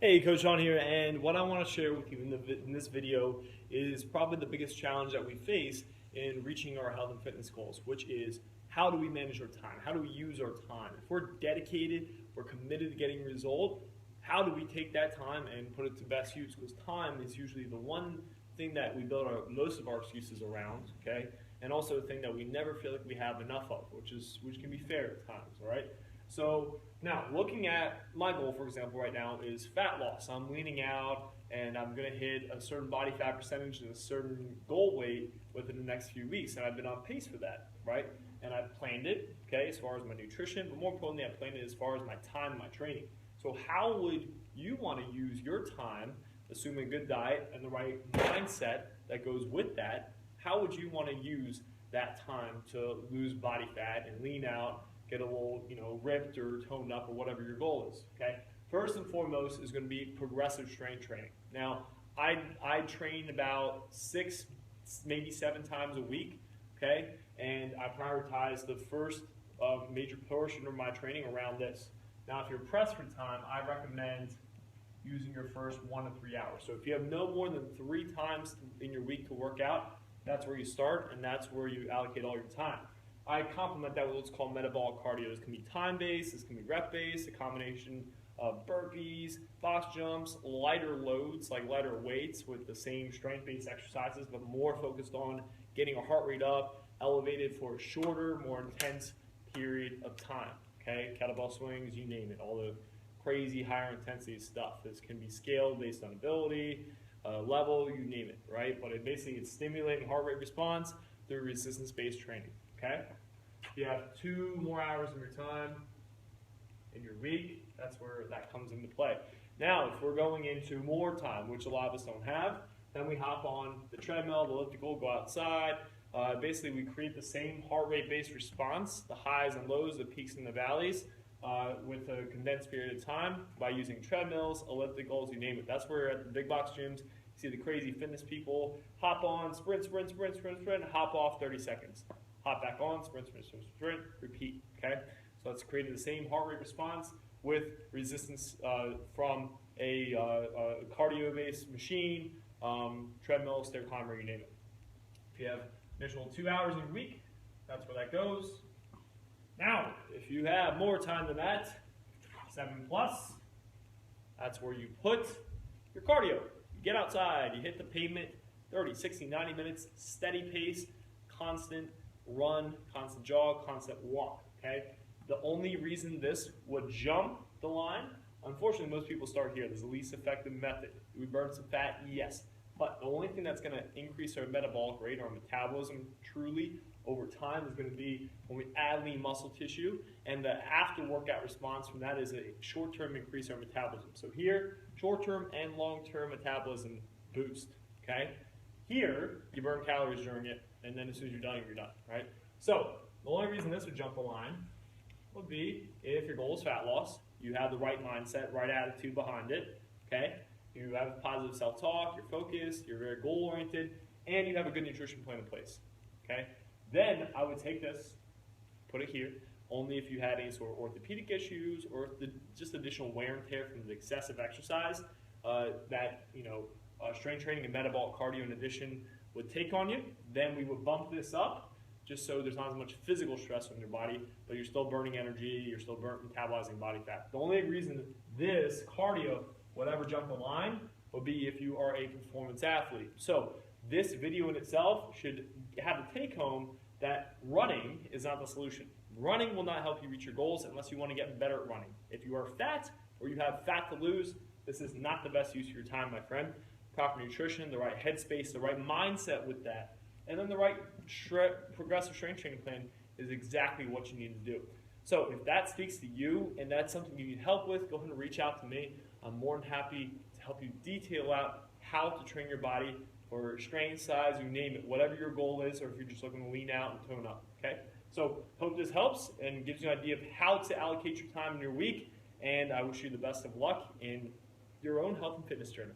Hey, Coach Sean here, and what I want to share with you in this video is probably the biggest challenge that we face in reaching our health and fitness goals, which is how do we manage our time? How do we use our time? If we're dedicated, we're committed to getting a result, how do we take that time and put it to best use? Because time is usually the one thing that we build most of our excuses around, okay? And also a thing that we never feel like we have enough of, which can be fair at times, all right? So now, looking at my goal, for example, right now is fat loss. I'm leaning out and I'm going to hit a certain body fat percentage and a certain goal weight within the next few weeks. And I've been on pace for that, right? And I've planned it, okay, as far as my nutrition, but more importantly, I've planned it as far as my time, my training. So how would you want to use your time, assuming a good diet and the right mindset that goes with that? How would you want to use that time to lose body fat and lean out, get a little, ripped or toned up or whatever your goal is, okay? First and foremost is going to be progressive strength training. Now, I train about 6, maybe 7 times a week, okay? And I prioritize the first major portion of my training around this. Now, if you're pressed for time, I recommend using your first 1 to 3 hours. So if you have no more than 3 times in your week to work out, that's where you start and that's where you allocate all your time. I complement that with what's called metabolic cardio. This can be time-based, this can be rep-based, a combination of burpees, box jumps, lighter loads, like lighter weights with the same strength-based exercises, but more focused on getting a heart rate up, elevated for a shorter, more intense period of time, okay? Kettlebell swings, you name it, all the crazy higher intensity stuff. This can be scaled based on ability, level, you name it, right? But it's stimulating heart rate response through resistance-based training. Okay? You have 2 more hours of your time in your week. That's where that comes into play. Now, if we're going into more time, which a lot of us don't have, then we hop on the treadmill, the elliptical, go outside. Basically, we create the same heart rate-based response, the highs and lows, the peaks and the valleys, with a condensed period of time by using treadmills, ellipticals, you name it. That's where at the big box gyms, you see the crazy fitness people hop on, sprint, hop off 30 seconds. Hop back on, sprint, repeat, okay? So it's created the same heart rate response with resistance from a cardio-based machine, treadmill, stair climber, you name it. If you have additional 2 hours in a week, that's where that goes. Now, if you have more time than that, 7+, that's where you put your cardio. You get outside, you hit the pavement, 30, 60, 90 minutes, steady pace, constant run, constant jog, constant walk, okay? The only reason this would jump the line, unfortunately most people start here. This is the least effective method. Do we burn some fat? Yes. But the only thing that's going to increase our metabolic rate, our metabolism truly over time is going to be when we add lean muscle tissue, and the after workout response from that is a short-term increase in our metabolism. So here, short-term and long-term metabolism boost, okay? Here, you burn calories during it, and then as soon as you're done, right? So the only reason this would jump the line would be if your goal is fat loss, you have the right mindset, right attitude behind it, okay? You have positive self-talk, you're focused, you're very goal-oriented, and you have a good nutrition plan in place, okay? Then I would take this, put it here, only if you had any sort of orthopedic issues or just additional wear and tear from the excessive exercise that, strength training and metabolic cardio in addition would take on you. Then we would bump this up just so there's not as much physical stress on your body, but you're still burning energy, you're still metabolizing body fat. The only reason this cardio would ever jump the line would be if you are a performance athlete. So this video in itself should have a take home that running is not the solution. Running will not help you reach your goals unless you want to get better at running. If you are fat or you have fat to lose, this is not the best use of your time, my friend. Proper nutrition, the right headspace, the right mindset with that, and then the right progressive strength training plan is exactly what you need to do. So if that speaks to you and that's something you need help with, go ahead and reach out to me. I'm more than happy to help you detail out how to train your body for strength, size, you name it, whatever your goal is, or if you're just looking to lean out and tone up, okay? So hope this helps and gives you an idea of how to allocate your time in your week, and I wish you the best of luck in your own health and fitness journey.